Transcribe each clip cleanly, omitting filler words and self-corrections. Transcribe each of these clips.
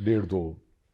1.5-2,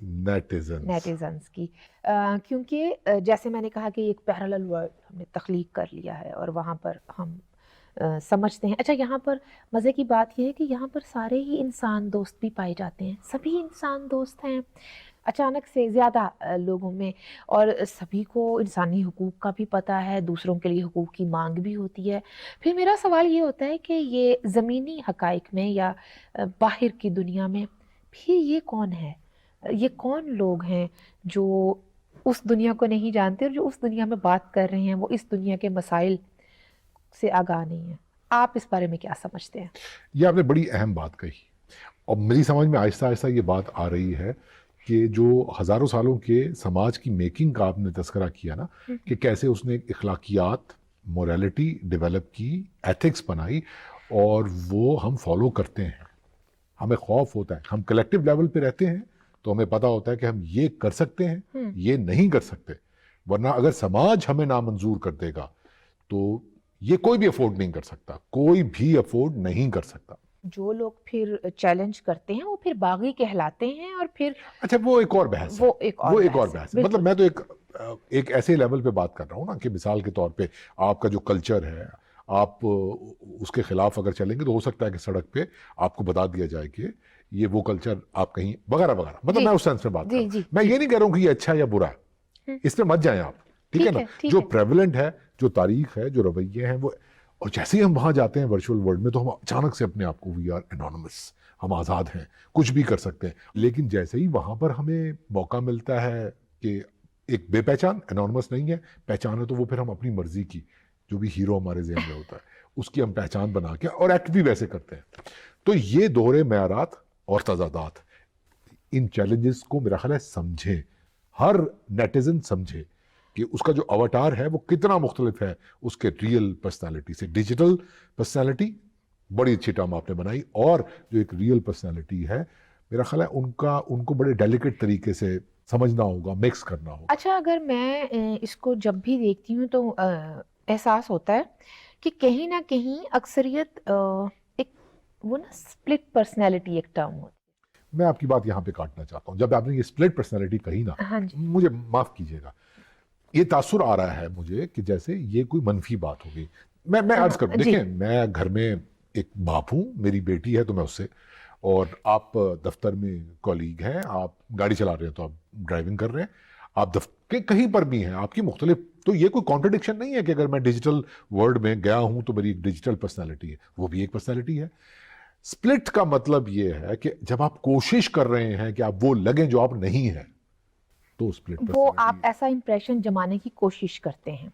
نیٹیزنس کی، کیونکہ جیسے میں نے کہا کہ ایک پیرالل ورلڈ ہم نے تخلیق کر لیا ہے اور وہاں پر ہم سمجھتے ہیں. اچھا یہاں پر مزے کی بات یہ ہے کہ یہاں پر سارے ہی انسان دوست بھی پائے جاتے ہیں، سبھی انسان دوست ہیں اچانک سے زیادہ لوگوں میں، اور سبھی کو انسانی حقوق کا بھی پتہ ہے، دوسروں کے لیے حقوق کی مانگ بھی ہوتی ہے. پھر میرا سوال یہ ہوتا ہے کہ یہ زمینی حقائق میں یا باہر کی دنیا میں پھر یہ کون ہے، یہ کون لوگ ہیں جو اس دنیا کو نہیں جانتے اور جو اس دنیا میں بات کر رہے ہیں وہ اس دنیا کے مسائل سے آگاہ نہیں ہیں؟ آپ اس بارے میں کیا سمجھتے ہیں؟ یہ آپ نے بڑی اہم بات کہی، اور میری سمجھ میں آہستہ آہستہ یہ بات آ رہی ہے کہ جو ہزاروں سالوں کے سماج کی میکنگ کا آپ نے تذکرہ کیا نا، کہ کیسے اس نے اخلاقیات، موریلٹی ڈیولپ کی، ایتھکس بنائی، اور وہ ہم فالو کرتے ہیں. ہمیں خوف ہوتا ہے، ہم کلیکٹیو لیول پہ رہتے ہیں تو ہمیں پتہ ہوتا ہے کہ ہم یہ کر سکتے ہیں، یہ نہیں کر سکتے، ورنہ اگر سماج ہمیں نامنظور کر دے گا تو یہ کوئی بھی افورڈ نہیں کر سکتا، کوئی بھی افورڈ نہیں کر سکتا. جو لوگ پھر چیلنج کرتے ہیں وہ پھر باغی کہلاتے ہیں، اور پھر اچھا وہ ایک اور بحث ہے، وہ ایک اور بحث ہے. مطلب میں تو ایک ایسے لیول پہ بات کر رہا ہوں نا کہ مثال کے طور پہ آپ کا جو کلچر ہے، آپ اس کے خلاف اگر چلیں گے تو ہو سکتا ہے کہ سڑک پہ آپ کو بتا دیا جائے کہ یہ وہ کلچر آپ کہیں وغیرہ وغیرہ. مطلب میں اس سینس میں بات کر رہا ہوں، میں یہ نہیں کہہ رہا ہوں کہ یہ اچھا یا برا ہے، اس پہ مت جائیں آپ، ٹھیک ہے نا. جو پریولنٹ ہے، جو تاریخ ہے، جو رویے ہیں وہ، اور جیسے ہی ہم وہاں جاتے ہیں ورچوئل ورلڈ میں تو ہم اچانک سے اپنے آپ کو وی آر انونیمس، ہم آزاد ہیں، کچھ بھی کر سکتے ہیں. لیکن جیسے ہی وہاں پر ہمیں موقع ملتا ہے کہ ایک بے پہچان، انونیمس نہیں ہے، پہچان ہے، تو وہ پھر ہم اپنی مرضی کی، جو بھی ہیرو ہمارے ذہن میں ہوتا ہے اس کی ہم پہچان بنا کے اور ایکٹ بھی ویسے کرتے ہیں. تو یہ دوہرے معیارات اور تضادات، ان چیلنجز کو میرا خیال ہے سمجھیں، ہر نیٹیزن سمجھے کہ اس کا جو اواتار ہے وہ کتنا مختلف ہے اس کے ریئل پرسنالٹی سے. ڈیجیٹل پرسنالٹی بڑی اچھی ٹرم آپ نے بنائی، اور جو ایک ریئل پرسنالٹی ہے میرا خیال ہے ان کو بڑے ڈیلیکیٹ طریقے سے سمجھنا ہوگا، مکس کرنا ہوگا. اچھا اگر میں اس کو جب بھی دیکھتی ہوں تو احساس ہوتا ہے کہ کہیں نہ کہیں اکثریت ایک وہ نا سپلٹ پرسنالٹی ایک ٹرم ہوتی ہے. میں آپ کی بات یہاں پہ کاٹنا چاہتا ہوں. جب آپ نے یہ سپلٹ پرسنالٹی کہی نا، مجھے معاف کیجیے گا، یہ تاثر آ رہا ہے مجھے کہ جیسے یہ کوئی منفی بات ہوگی. میں عرض کروں، دیکھیں میں گھر میں ایک باپ ہوں، میری بیٹی ہے تو میں اس سے، اور آپ دفتر میں کولیگ ہیں، آپ گاڑی چلا رہے ہیں تو آپ ڈرائیونگ کر رہے ہیں، آپ دفتر کہیں پر بھی ہیں، آپ کی مختلف، تو یہ کوئی کانٹرڈکشن نہیں ہے کہ اگر میں ڈیجیٹل ورلڈ میں گیا ہوں تو میری ایک ڈیجیٹل پرسنالٹی ہے، وہ بھی ایک پرسنالٹی ہے. سپلٹ کا مطلب یہ ہے کہ جب آپ کوشش کر رہے ہیں کہ آپ وہ لگیں جو آپ نہیں ہیں، تو سپلٹ وہ آپ ایسا امپریشن جمانے کی کوشش کرتے ہیں،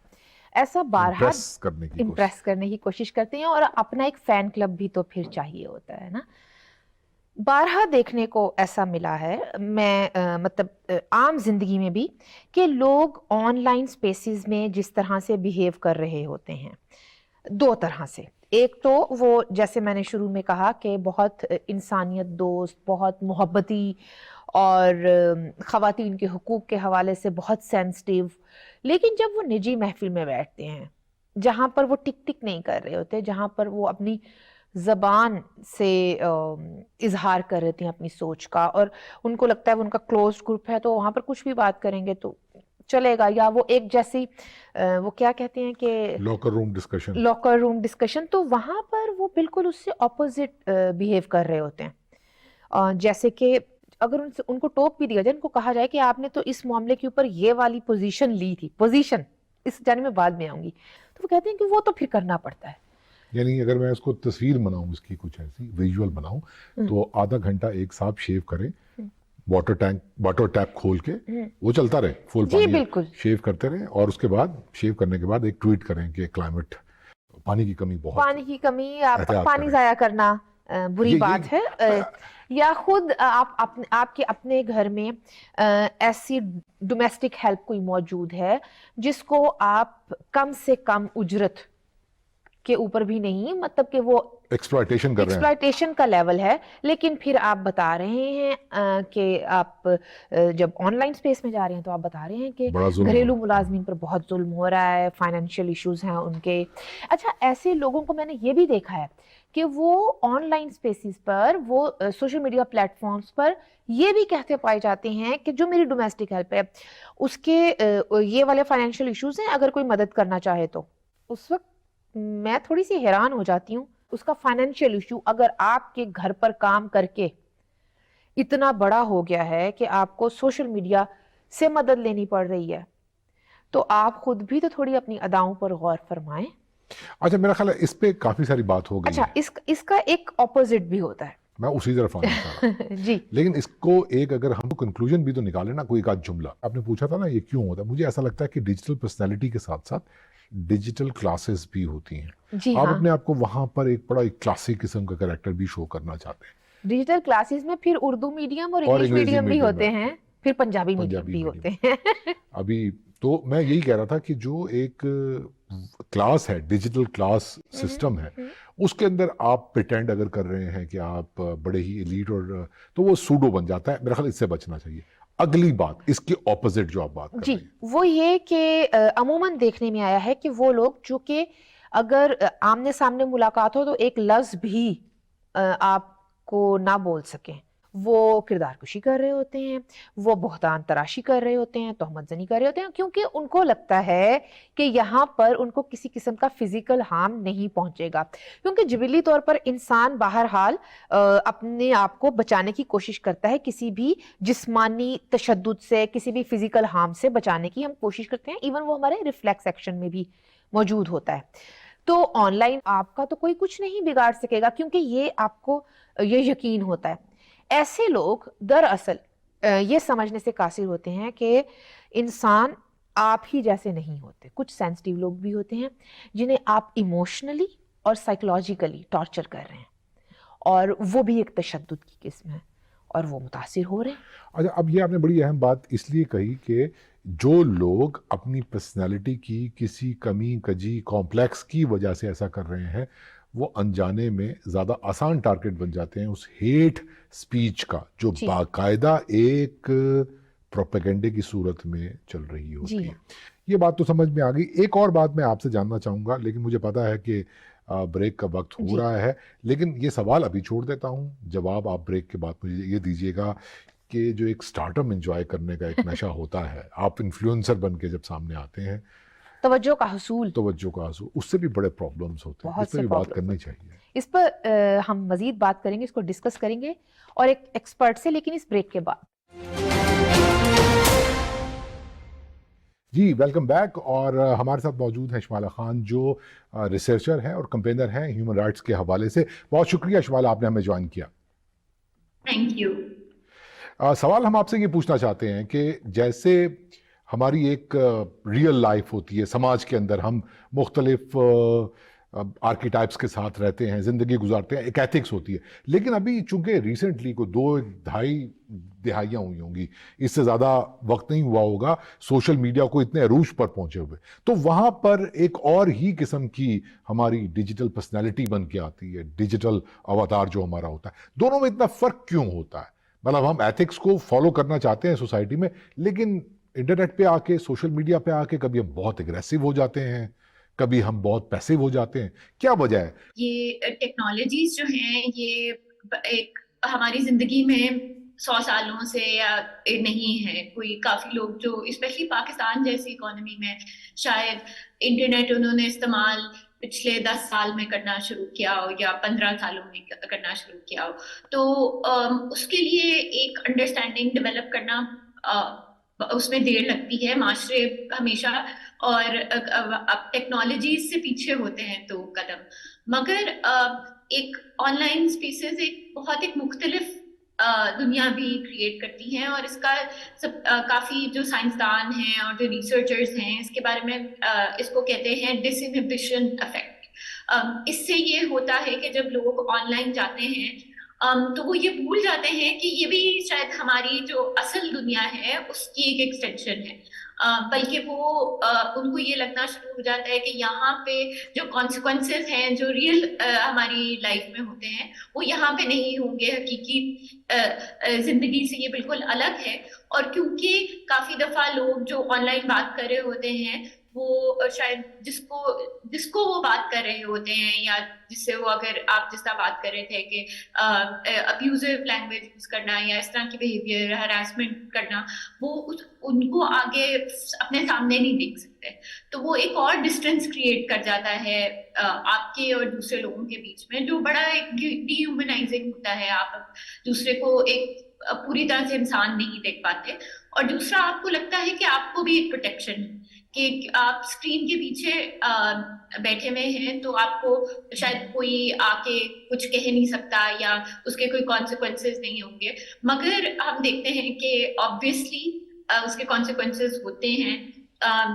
ایسا بارہا امپریس کرنے کی کوشش کرتے ہیں، اور اپنا ایک فین کلب بھی تو پھر چاہیے ہوتا ہے نا. بارہا دیکھنے کو ایسا ملا ہے، میں مطلب عام زندگی میں بھی، کہ لوگ آن لائن سپیسز میں جس طرح سے بیہیو کر رہے ہوتے ہیں، دو طرح سے. ایک تو وہ جیسے میں نے شروع میں کہا کہ بہت انسانیت دوست، بہت محبتی، اور خواتین کے حقوق کے حوالے سے بہت سینسٹیو، لیکن جب وہ نجی محفل میں بیٹھتے ہیں جہاں پر وہ ٹک ٹک نہیں کر رہے ہوتے، جہاں پر وہ اپنی زبان سے اظہار کر رہے تھے اپنی سوچ کا، اور ان کو لگتا ہے وہ ان کا کلوز گروپ ہے تو وہاں پر کچھ بھی بات کریں گے تو چلے گا، یا وہ ایک جیسی وہ کیا کہتے ہیں کہ لاکر روم ڈسکشن، تو وہاں پر وہ بالکل اس سے اپوزٹ بیہیو کر رہے ہوتے ہیں. جیسے کہ اگر ان کو ٹوک بھی دیا جائے، ان کو کہا جائے کہ آپ نے تو اس معاملے کے اوپر یہ والی پوزیشن لی تھی، پوزیشن اس جانب میں بعد میں آؤں گی، تو وہ کہتے ہیں کہ وہ تو پھر کرنا پڑتا ہے. یعنی اگر میں اس کو تصویر بناؤں، اس کی کچھ ایسی ویژول بناؤں، تو آدھا گھنٹہ ایک صاحب شیو کریں، واٹر ٹیپ کھول کے وہ چلتا رہے، فل پانی شیو کرتے رہے، اور اس کے بعد شیو کرنے کے بعد ایک ٹویٹ کریں کہ کلائمیٹ، پانی کی کمی، بہت پانی کی کمی، پانی ضائع کرنا بری بات ہے. یا خود آپ کے اپنے گھر میں ایسی ڈومیسٹک ہیلپ کوئی موجود ہے جس کو آپ کم سے کم اجرت کے اوپر بھی نہیں، مطلب کہ وہ ایکسپلائٹیشن کا لیول ہے، لیکن پھر آپ بتا رہے ہیں کہ آپ جب آن لائن سپیس میں جا رہے ہیں تو آپ بتا رہے ہیں کہ گھریلو ملازمین پر بہت ظلم ہو رہا ہے، فائنینشیل ایشوز ہیں ان کے. اچھا ایسے لوگوں کو میں نے یہ بھی دیکھا ہے کہ وہ آن لائن اسپیسیز پر، وہ سوشل میڈیا پلیٹ فارمز پر یہ بھی کہتے پائے جاتے ہیں کہ جو میری ڈومیسٹک ہیلپ ہے اس کے یہ والے فائنینشیل ایشوز ہیں، اگر کوئی مدد کرنا چاہے تو اس وقت میں تھوڑی سی حیران ہو جاتی ہوں. اس کا فائنینشیل ایشو اگر آپ کے گھر پر کام کر کے اتنا بڑا ہو گیا ہے کہ آپ کو سوشل میڈیا سے مدد لینی پڑ رہی ہے، تو آپ خود بھی تو تھوڑی اپنی اداؤں پر غور فرمائیں. اچھا میرا خیال ہے اس پہ کافی ساری بات ہو گئی اچھا ہے. اس کا ایک اپوزٹ بھی ہوتا ہے. میں اسی طرف آنا چاہ رہا ہوں. جی لیکن اس کو ایک اگر ہم کنکلوژن بھی تو نکالیں نا، کوئی ایک آدھ جملہ. آپ نے پوچھا تھا نا یہ کیوں ہوتا ہے، مجھے ایسا لگتا ہے کہ ڈیجیٹل پرسنالٹی کے ساتھ ساتھ ڈیجیٹل کلاسز بھی ہوتی ہیں. جی آپ ہاں، اپنے آپ کو وہاں پر ایک بڑا ایک کلاسک قسم کا کریکٹر بھی شو کرنا چاہتے ہیں. ڈیجیٹل کلاسز میں پھر اردو میڈیم اور اور انگلش انگریزی میڈیم بھی میڈیم ہوتے ہیں، پھر پنجابی میڈیم بھی ہوتے ہیں. ابھی تو میں یہی کہہ رہا تھا کہ جو ایک کلاس ہے، ڈیجیٹل کلاس سسٹم ہے، اس کے اندر آپ پریٹینڈ اگر کر رہے ہیں کہ آپ بڑے ہی ایلیٹ، اور تو وہ سوڈو بن جاتا ہے. میرا خیال اس سے بچنا چاہیے. اگلی بات اس کے اپوزٹ جو آپ بات کر جی رہے ہیں، وہ یہ کہ عموماً دیکھنے میں آیا ہے کہ وہ لوگ جو کہ اگر آمنے سامنے ملاقات ہو تو ایک لفظ بھی آپ کو نہ بول سکیں، وہ کردار کشی کر رہے ہوتے ہیں، وہ بہتان تراشی کر رہے ہوتے ہیں، تہمت زنی کر رہے ہوتے ہیں، کیونکہ ان کو لگتا ہے کہ یہاں پر ان کو کسی قسم کا فزیکل ہارم نہیں پہنچے گا، کیونکہ جبلی طور پر انسان بہرحال اپنے آپ کو بچانے کی کوشش کرتا ہے، کسی بھی جسمانی تشدد سے، کسی بھی فزیکل ہارم سے بچانے کی ہم کوشش کرتے ہیں. ایون وہ ہمارے ریفلیکس ایکشن میں بھی موجود ہوتا ہے. تو آن لائن آپ کا تو کوئی کچھ نہیں بگاڑ سکے گا، کیونکہ یہ آپ کو یہ یقین ہوتا ہے. ایسے لوگ دراصل یہ سمجھنے سے قاصر ہوتے ہیں کہ انسان آپ ہی جیسے نہیں ہوتے. کچھ سینسٹیو لوگ بھی ہوتے ہیں جنہیں آپ ایموشنلی اور سائیکولوجیکلی ٹارچر کر رہے ہیں، اور وہ بھی ایک تشدد کی قسم ہے، اور وہ متاثر ہو رہے ہیں. اچھا اب یہ آپ نے بڑی اہم بات اس لیے کہی کہ جو لوگ اپنی پرسنالٹی کی کسی کمی کجی کمپلیکس کی وجہ سے ایسا کر رہے ہیں، وہ انجانے میں زیادہ آسان ٹارگٹ بن جاتے ہیں اس ہیٹ سپیچ کا، جو جی باقاعدہ ایک پروپیگنڈے کی صورت میں چل رہی ہوتی جی ہے. یہ بات تو سمجھ میں آ گئی. ایک اور بات میں آپ سے جاننا چاہوں گا، لیکن مجھے پتا ہے کہ بریک کا وقت ہو جی رہا ہے، لیکن یہ سوال ابھی چھوڑ دیتا ہوں. جواب آپ بریک کے بعد مجھے یہ دیجیے گا کہ جو ایک سٹارٹم انجوائے کرنے کا ایک نشہ ہوتا ہے، آپ انفلوئنسر بن کے جب سامنے آتے ہیں، توجہ کا حصول، توجہ کا حصول، اس سے بھی بڑے پرابلمز ہوتے ہیں. بہت اس پہ سے بھی بات پرابلم. کرنی چاہیے. اس پر ہم مزید بات کریں گے، اس کو ڈسکس کریں گے اور ایک ایکسپرٹ سے، لیکن اس بریک کے بعد. جی ویلکم بیک. اور ہمارے ساتھ موجود ہیں شمالہ خان، جو ریسرچر ہیں اور کمپینر ہیں ہیومن رائٹس کے حوالے سے. بہت شکریہ شمالہ، آپ نے ہمیں جوائن کیا. Thank you. سوال ہم آپ سے یہ پوچھنا چاہتے ہیں کہ جیسے ہماری ایک ریئل لائف ہوتی ہے، سماج کے اندر ہم مختلف آرکیٹائپس کے ساتھ رہتے ہیں، زندگی گزارتے ہیں، ایک ایتھکس ہوتی ہے. لیکن ابھی چونکہ ریسنٹلی کو 2-2.5 دہائیاں ہوئی ہوں گی، اس سے زیادہ وقت نہیں ہوا ہوگا سوشل میڈیا کو اتنے عروج پر پہنچے ہوئے، تو وہاں پر ایک اور ہی قسم کی ہماری ڈیجیٹل پرسنالٹی بن کے آتی ہے، ڈیجیٹل اواتار جو ہمارا ہوتا ہے. دونوں میں اتنا فرق کیوں ہوتا ہے؟ مطلب ہم ایتھکس کو فالو کرنا چاہتے ہیں سوسائٹی میں، لیکن انٹرنیٹ پہ آ کے، سوشل میڈیا پہ آ کے کبھی ہم بہت اگریسو ہو جاتے ہیں، کبھی ہم بہت پیسیو ہو جاتے ہیں. کیا وجہ ہے؟ یہ ٹیکنالوجیز جو ہیں یہ ایک ہماری زندگی میں 100 سالوں سے یا نہیں ہے. کوئی کافی لوگ جو اسپیشلی پاکستان جیسی اکانومی میں شاید انٹرنیٹ انہوں نے استعمال پچھلے 10 سال میں کرنا شروع کیا ہو یا 15 سالوں میں کرنا شروع کیا ہو، تو اس کے لیے ایک انڈرسٹینڈنگ ڈیولپ کرنا اس میں دیر لگتی ہے. معاشرے ہمیشہ اور اب ٹیکنالوجیز سے پیچھے ہوتے ہیں 2 قدم، مگر ایک آن لائن اسپیسیز ایک بہت ایک مختلف دنیا بھی کریٹ کرتی ہیں، اور اس کا کافی جو سائنسدان ہیں اور جو ریسرچرز ہیں اس کے بارے میں اس کو کہتے ہیں ڈس انہبیشن افیکٹ. اس سے یہ ہوتا ہے کہ جب لوگ آن لائن جاتے ہیں تو وہ یہ بھول جاتے ہیں کہ یہ بھی شاید ہماری جو اصل دنیا ہے اس کی ایک ایکسٹینشن ہے، بلکہ وہ ان کو یہ لگنا شروع ہو جاتا ہے کہ یہاں پہ جو کانسیکوینسز ہیں جو ریئل ہماری لائف میں ہوتے ہیں وہ یہاں پہ نہیں ہوں گے، حقیقی زندگی سے یہ بالکل الگ ہے. اور کیونکہ کافی دفعہ لوگ جو آن لائن بات کر رہے ہوتے ہیں وہ شاید جس کو وہ بات کر رہے ہوتے ہیں یا جس سے وہ, اگر آپ جس طرح بات کر رہے تھے کہ ابیوزو لینگویج یوز کرنا یا اس طرح کی بیہیویئر ہراسمنٹ کرنا, وہ ان کو آگے اپنے سامنے نہیں دیکھ سکتے, تو وہ ایک اور ڈسٹینس کریٹ کر جاتا ہے آپ کے اور دوسرے لوگوں کے بیچ میں, جو بڑا ایک ڈی ہیومنائزنگ ہوتا ہے. آپ دوسرے کو ایک پوری طرح سے انسان نہیں دیکھ پاتے, اور دوسرا آپ کو لگتا ہے کہ آپ کو بھی ایک پروٹیکشن ہے کہ آپ اسکرین کے پیچھے بیٹھے ہوئے ہیں, تو آپ کو شاید کوئی آ کے کچھ کہہ نہیں سکتا یا اس کے کوئی کانسیکوینسز نہیں ہوں گے. مگر ہم دیکھتے ہیں کہ آبویسلی اس کے کانسیکوینسز ہوتے ہیں.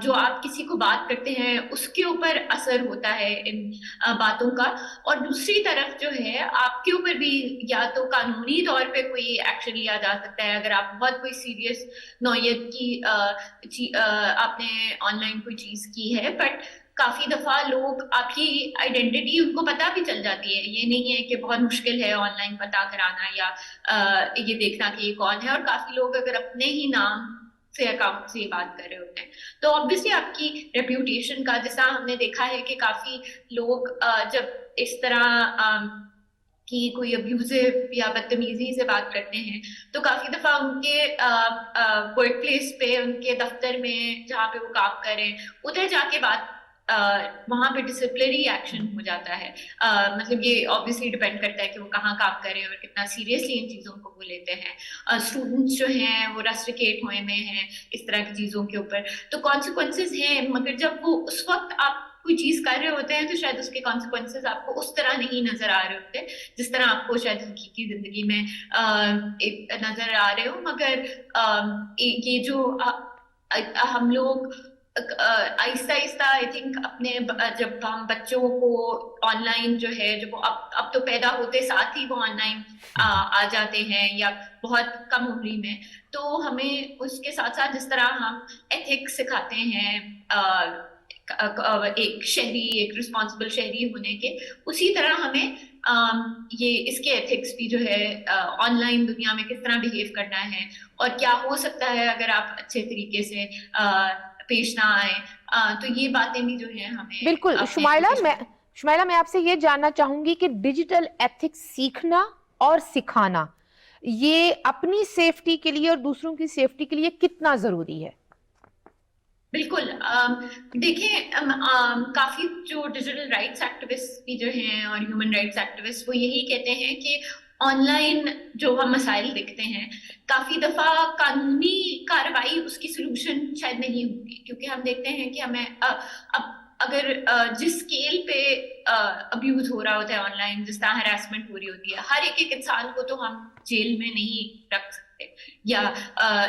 جو آپ کسی کو بات کرتے ہیں اس کے اوپر اثر ہوتا ہے ان باتوں کا, اور دوسری طرف جو ہے آپ کے اوپر بھی یا تو قانونی طور پہ کوئی ایکشن لیا جا سکتا ہے اگر آپ بہت کوئی سیریس نوعیت کی آپ نے آن لائن کوئی چیز کی ہے. بٹ کافی دفعہ لوگ آپ کی آئیڈینٹی ان کو پتہ بھی چل جاتی ہے. یہ نہیں ہے کہ بہت مشکل ہے آن لائن پتہ کرانا یا یہ دیکھنا کہ یہ کون ہے, اور کافی لوگ اگر اپنے ہی نام سے اکاؤنٹ سے یہ بات کر رہے ہوتے ہیں تو obviously آپ کی ریپیوٹیشن کا, جیسا ہم نے دیکھا ہے کہ کافی لوگ جب اس طرح کی کوئی ابیوزو یا بدتمیزی سے بات کرتے ہیں تو کافی دفعہ ان کے ورک پلیس پہ, ان کے دفتر میں جہاں پہ وہ کام کریں, ادھر جا کے بات وہاں پہ ڈسپلنری ایکشن ہو جاتا ہے. مطلب یہ آبویسلی ڈپینڈ کرتا ہے کہ وہ کہاں کام کریں اور کتنا سیریسلی ان چیزوں کو وہ لیتے ہیں. اسٹوڈنٹس جو ہیں وہ رسٹریکیٹ ہوئے میں ہیں اس طرح کی چیزوں کے اوپر, تو کانسیکوینسز ہیں, مگر جب وہ اس وقت آپ کوئی چیز کر رہے ہوتے ہیں تو شاید اس کے کانسیکوینسز آپ کو اس طرح نہیں نظر آ رہے ہوتے جس طرح آپ کو شاید حقیقی زندگی میں نظر آ رہے ہو. مگر یہ جو ہم لوگ آہستہ آہستہ آئی تھنک اپنے, جب ہم بچوں کو آن لائن جو ہے, جو اب تو پیدا ہوتے ساتھ ہی وہ آن لائن آ جاتے ہیں یا بہت کم عمری میں, تو ہمیں اس کے ساتھ ساتھ جس طرح ہم ایتھکس سکھاتے ہیں ایک شہری, ایک رسپانسبل شہری ہونے کے, اسی طرح ہمیں یہ اس کے ایتھکس بھی جو ہے آن لائن دنیا میں کس طرح بہیو کرنا ہے اور کیا ہو سکتا ہے اگر آپ اچھے طریقے سے پیش نہ آئے, تو یہ باتیں بھی جو ہیں ہمیں. بالکل شمائلہ, میں آپ سے یہ جاننا چاہوں گی کہ ڈیجیٹل ایتھکس سیکھنا اور سکھانا یہ اپنی سیفٹی کے لیے اور دوسروں کی سیفٹی کے لیے کتنا ضروری ہے؟ بالکل, دیکھیں کافی جو ڈیجیٹل رائٹس ایکٹیوسٹ بھی جو ہیں اور ہیومن رائٹس ایکٹیوسٹ وہ یہی کہتے ہیں کہ آن لائن جو ہم مسائل دیکھتے ہیں کافی دفعہ قانونی کارروائی اس کی سلوشن شاید نہیں ہوگی, کیونکہ ہم دیکھتے ہیں کہ ہمیں اب اگر جس اسکیل پہ ابیوز ہو رہا ہوتا ہے آن لائن, جس طرح ہراسمنٹ ہو رہی ہوتی ہے, ہر ایک انسان کو تو ہم جیل میں نہیں رکھ سکتے یا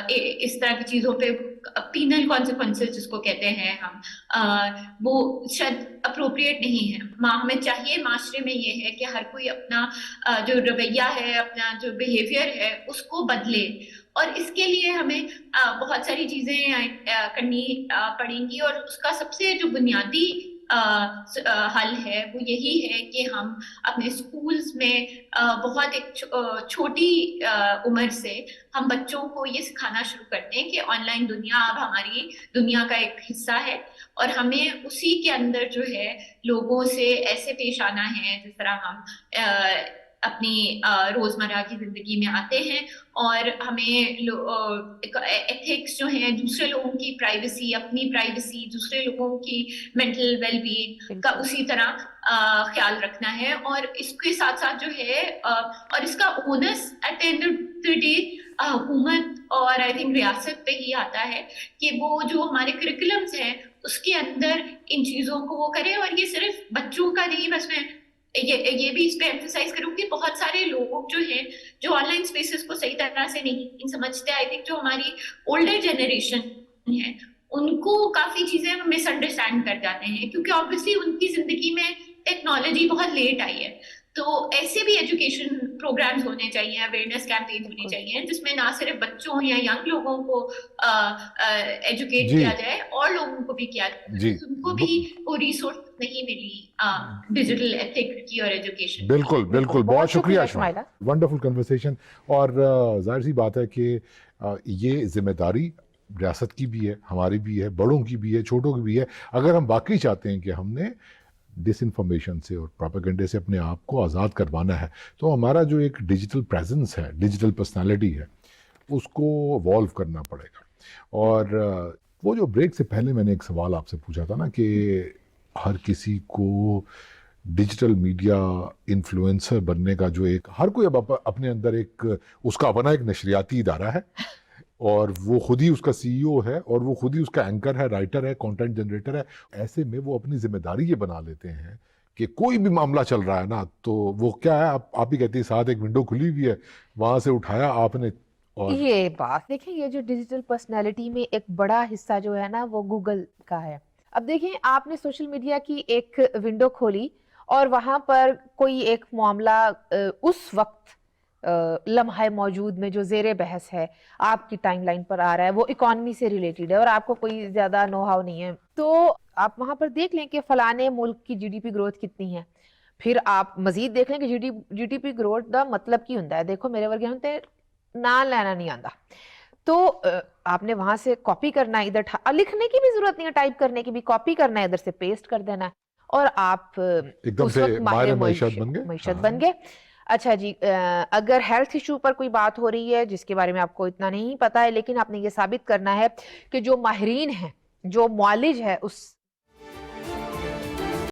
اس طرح کی چیزوں پہ پینل کانسیکوینسز جس کو کہتے ہیں ہم, وہ شاید اپروپریٹ نہیں ہے. ہمیں چاہیے معاشرے میں یہ ہے کہ ہر کوئی اپنا جو رویہ ہے, اپنا جو بیہیویئر ہے اس کو بدلے, اور اس کے لیے ہمیں بہت ساری چیزیں کرنی پڑیں گی, اور اس کا سب سے جو بنیادی حل ہے وہ یہی ہے کہ ہم اپنے اسکولز میں بہت ایک چھوٹی عمر سے ہم بچوں کو یہ سکھانا شروع کرتے ہیں کہ آن لائن دنیا اب ہماری دنیا کا ایک حصہ ہے, اور ہمیں اسی کے اندر جو ہے لوگوں سے ایسے پیش آنا ہے جس طرح ہم اپنی روزمرہ کی زندگی میں آتے ہیں, اور ہمیں ایتھکس جو ہیں دوسرے لوگوں کی پرائیویسی, اپنی پرائیویسی, دوسرے لوگوں کی مینٹل ویل بینگ کا اسی طرح خیال رکھنا ہے. اور اس کے ساتھ ساتھ جو ہے اور اس کا onus at the end of the day حکومت اور آئی تھنک ریاست پہ ہی آتا ہے کہ وہ جو ہمارے کریکولمز ہیں اس کے اندر ان چیزوں کو وہ کرے. اور یہ صرف بچوں کا نہیں, بس میں یہ بھی اس پہ ایمفسائز کروں کہ بہت سارے لوگ جو ہیں جو آن لائن اسپیسز کو صحیح طرح سے نہیں سمجھتے, آئی تھنک جو ہماری اولڈر جنریشن ہے ان کو کافی چیزیں مس انڈرسٹینڈ کر جاتے ہیں, کیونکہ آبویسلی ان کی زندگی میں ٹیکنالوجی بہت لیٹ آئی ہے. تو ایسے بھی ایجوکیشن پروگرامز ہونے چاہیے, اویئرنیس کیمپین ہونے چاہیے جس میں نہ صرف بچوں یا ینگ لوگوں کو ایجوکیٹ کیا جائے اور لوگوں کو بھی کیا جائے, ان کو بھی وہ ریسورس نہیں ملی ڈیجیٹل ایتھکس کی اور ایجوکیشن. بالکل بالکل, بہت شکریہ شمائلہ, ونڈرفل کنورسیشن. اور ظاہر سی بات ہے کہ یہ ذمہ داری ریاست کی بھی ہے, ہماری بھی ہے, بڑوں کی بھی ہے, چھوٹوں کی بھی ہے. اگر ہم واقعی چاہتے ہیں کہ ہم نے ڈس انفارمیشن سے اور پراپیگنڈے سے اپنے آپ کو آزاد کروانا ہے, تو ہمارا جو ایک ڈیجیٹل پریزنس ہے, ڈیجیٹل پرسنالٹی ہے, اس کو ایوالو کرنا پڑے گا. اور وہ جو بریک سے پہلے میں نے ایک سوال آپ سے پوچھا تھا نا کہ ہر کسی کو ڈیجیٹل میڈیا انفلوئنسر بننے کا جو ایک, ہر کوئی اب اپنے اندر ایک اس کا اپنا ایک نشریاتی ادارہ ہے, اور وہ خود ہی اس کا سی ای او ہے, اور وہ خود ہی اس کا اینکر ہے, رائٹر ہے, کنٹینٹ جنریٹر ہے. ایسے میں وہ اپنی ذمہ داری یہ بنا لیتے ہیں کہ کوئی بھی معاملہ چل رہا ہے نا, تو وہ کیا ہے, آپ ہی کہتی ہیں ساتھ ایک ونڈو کھلی ہوئی ہے, وہاں سے اٹھایا آپ نے. اور یہ بات دیکھیں, یہ جو ڈیجیٹل پرسنالٹی میں ایک بڑا حصہ جو ہے نا وہ گوگل کا ہے. اب دیکھیں, آپ نے سوشل میڈیا کی ایک ونڈو کھولی اور وہاں پر کوئی ایک معاملہ اس وقت لمحہ موجود میں جو زیر بحث ہے آپ کی ٹائم لائن پر آ رہا ہے, وہ اکانومی سے ریلیٹڈ ہے اور آپ کو کوئی زیادہ نو ہاؤ نہیں ہے, تو آپ وہاں پر دیکھ لیں کہ فلانے ملک کی جی ڈی پی گروتھ کتنی ہے. پھر آپ مزید دیکھ لیں کہ G D P growth the مطلب کی ہوندا ہے. دیکھو میرے ورگے ہوتے نہ لینا نہیں آتا, تو آپ نے وہاں سے کاپی کرنا ہے, ادھر لکھنے کی بھی ضرورت نہیں ہے, ٹائپ کرنے کی بھی, کاپی کرنا ہے, ادھر سے پیسٹ کر دینا ہے, اور آپ ایک دم اس سے وقت ماہر ماہر معیشت بن گئے. معیشت بن گئے. اچھا جی, اگر ہیلتھ ایشو پر کوئی بات ہو رہی ہے جس کے بارے میں آپ کو اتنا نہیں پتا ہے, لیکن آپ نے یہ ثابت کرنا ہے کہ جو ماہرین ہیں, جو معالج ہے اس